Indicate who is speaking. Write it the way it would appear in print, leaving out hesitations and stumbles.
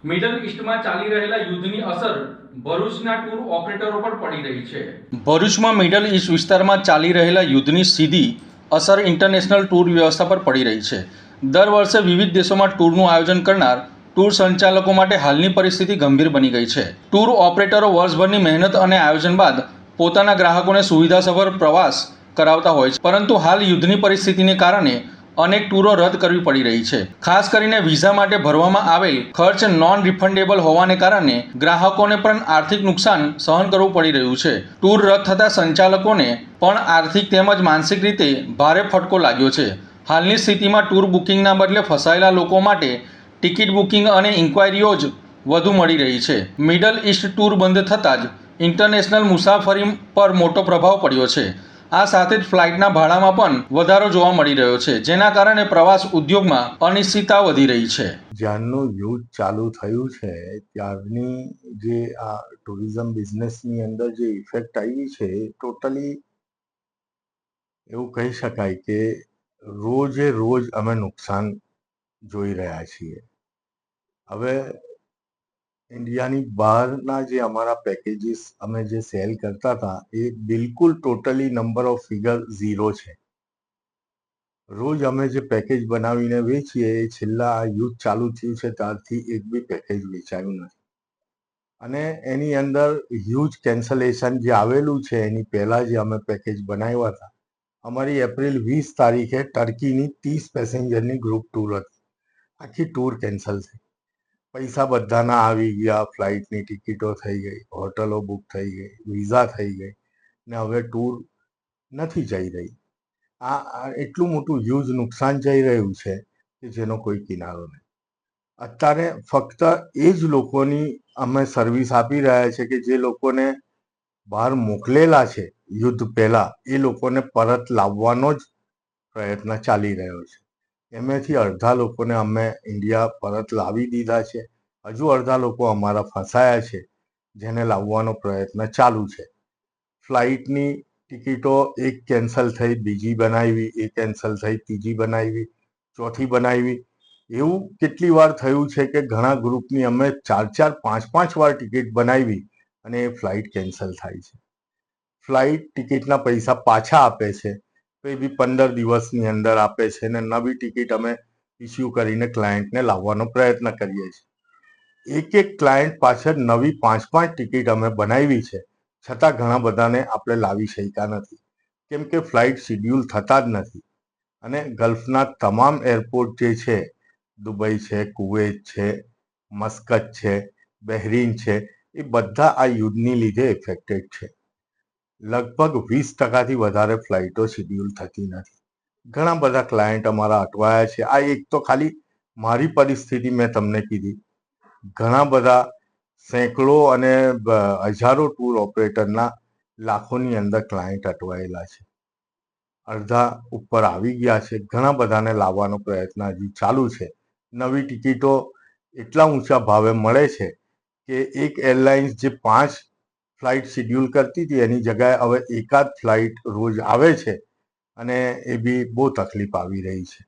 Speaker 1: Middle ઈસ્ટમાં ચાલી રહેલા યુદ્ધની અસર ભરૂચના ટૂર ઓપરેટરો પર પડી રહી છે। ભરૂચમાં મિડલ ઈસ્ટ વિસ્તારમાં ચાલી રહેલા યુદ્ધની સીધી અસર ઇન્ટરનેશનલ ટૂર વ્યવસ્થા પર પડી રહી છે। દર વર્ષે વિવિધ દેશોમાં ટૂરનું આયોજન કરનાર ટૂર સંચાલકો માટે હાલની પરિસ્થિતિ ગંભીર બની ગઈ છે। ટૂર ઓપરેટરો વર્ષભરની મહેનત અને આયોજન બાદ પોતાના ગ્રાહકોને સુવિધાસભર પ્રવાસ કરાવતા હોય છે, પરંતુ હાલ યુદ્ધની પરિસ્થિતિને કારણે અનેક ટૂરો રદ કરવી પડી રહી છે। ખાસ કરીને વિઝા માટે ભરવામાં આવેલ ખર્ચ નોન રિફંડેબલ હોવાને કારણે ગ્રાહકોને પણ આર્થિક નુકસાન સહન કરવું પડી રહ્યું છે। ટૂર રદ થતા સંચાલકોને પણ આર્થિક તેમજ માનસિક રીતે ભારે ફટકો લાગ્યો છે। હાલની સ્થિતિમાં ટૂર બુકિંગના બદલે ફસાયેલા લોકો માટે ટિકિટ બુકિંગ અને ઇન્ક્વાયરીઓ જ વધુ મળી રહી છે। મિડલ ઈસ્ટ ટૂર બંધ થતાં જ ઇન્ટરનેશનલ મુસાફરી પર મોટો પ્રભાવ પડ્યો છે। આ સાથે જ ફ્લાઇટના ભાડામાં પણ વધારો જોવા મળી રહ્યો છે, જેના કારણે પ્રવાસ ઉદ્યોગમાં અનિશ્ચિતતા વધી રહી છે।
Speaker 2: જ્યારનું યુદ્ધ ચાલુ થયું છે ત્યારની જે આ ટુરિઝમ બિઝનેસની અંદર જે ઇફેક્ટ આવી છે એ ટોટલી એવું કહી શકાય કે રોજે રોજ અમે નુકસાન જોઈ રહ્યા છીએ। હવે ઇન્ડિયાની બહારના જે અમારા પેકેજીસ અમે જે સેલ કરતા હતા એ બિલકુલ ટોટલી નંબર ઓફ ફિગર 0 છે। રોજ અમે જે પેકેજ બનાવીને વેચીએ એ છેલ્લા આ યુદ્ધ ચાલુ થયું છે ત્યારથી એક બી પેકેજ વેચાયું નથી અને એની અંદર હ્યુજ કેન્સલેશન જે આવેલું છે એની પહેલા જે અમે પેકેજ બનાવ્યા હતા, અમારી એપ્રિલ 20 તારીખે ટર્કીની 30 પેસેન્જરની ગ્રુપ ટૂર હતી। આખી ટૂર કેન્સલ થઈ, પૈસા બધાના આવી ગયા, ફ્લાઇટની ટિકિટો થઈ ગઈ, હોટલો બુક થઈ ગઈ, વિઝા થઈ ગઈ ને હવે ટૂર નથી જઈ રહી। આ એટલું મોટું હ્યુજ નુકસાન જઈ રહ્યું છે કે જેનો કોઈ કિનારો નહીં। અત્યારે ફક્ત એ જ લોકોની અમે સર્વિસ આપી રહ્યા છે કે જે લોકોને બહાર મોકલેલા છે યુદ્ધ પહેલા, એ લોકોને પરત લાવવાનો જ પ્રયત્ન ચાલી રહ્યો છે। એમાંથી અડધા લોકોને અમે ઇન્ડિયા પરત લાવી દીધા છે, હજુ અડધા લોકો અમારા ફસાયા છે જેને લાવવાનો પ્રયત્ન ચાલુ છે। ફ્લાઇટની ટિકિટો એક કેન્સલ થઈ, બીજી બનાવી, એ કેન્સલ થઈ, ત્રીજી બનાવી, ચોથી બનાવી, એવું કેટલી વાર થયું છે કે ઘણા ગ્રુપની અમે 4-4, 5-5 વાર ટિકિટ બનાવી અને એ ફ્લાઇટ કેન્સલ થાય છે। ફ્લાઇટ ટિકિટના પૈસા પાછા આપે છે તો એ બી 15 દિવસની અંદર આપે છે ને નવી ટિકિટ અમે ઇસ્યુ કરીને ક્લાયન્ટને લાવવાનો પ્રયત્ન કરીએ છીએ। એક એક ક્લાયન્ટ પાછળ નવી 5-5 ટિકિટ અમે બનાવી છે, છતાં ઘણા બધાને આપણે લાવી શક્યા નથી કેમ કે ફ્લાઇટ શિડ્યુલ થતા જ નથી અને ગલ્ફના તમામ એરપોર્ટ જે છે, દુબઈ છે, કુવેત છે, મસ્કત છે, બહેરીન છે, એ બધા આ યુદ્ધની લીધે ઇફેક્ટેડ છે। લગભગ 20% વધારે ફ્લાઇટો શિડ્યુલ થતી નથી। ઘણા બધા ક્લાયન્ટ અમારા અટવાયા છે। આ એક તો ખાલી મારી પરિસ્થિતિ મેં તમને કીધી, ઘણા બધા સેંકડો અને હજારો ટૂર ઓપરેટરના લાખોની અંદર ક્લાયન્ટ અટવાયેલા છે। અડધા ઉપર આવી ગયા છે, ઘણા બધાને લાવવાનો પ્રયત્ન હજી ચાલુ છે। નવી ટિકિટો એટલા ઊંચા ભાવે મળે છે કે એક એરલાઇન્સ જે 5 ફ્લાઇટ શિડ્યુલ કરતી હતી એની જગ્યાએ હવે એકાદ ફ્લાઇટ રોજ આવે છે અને એ બી બહુ તકલીફ આવી રહી છે।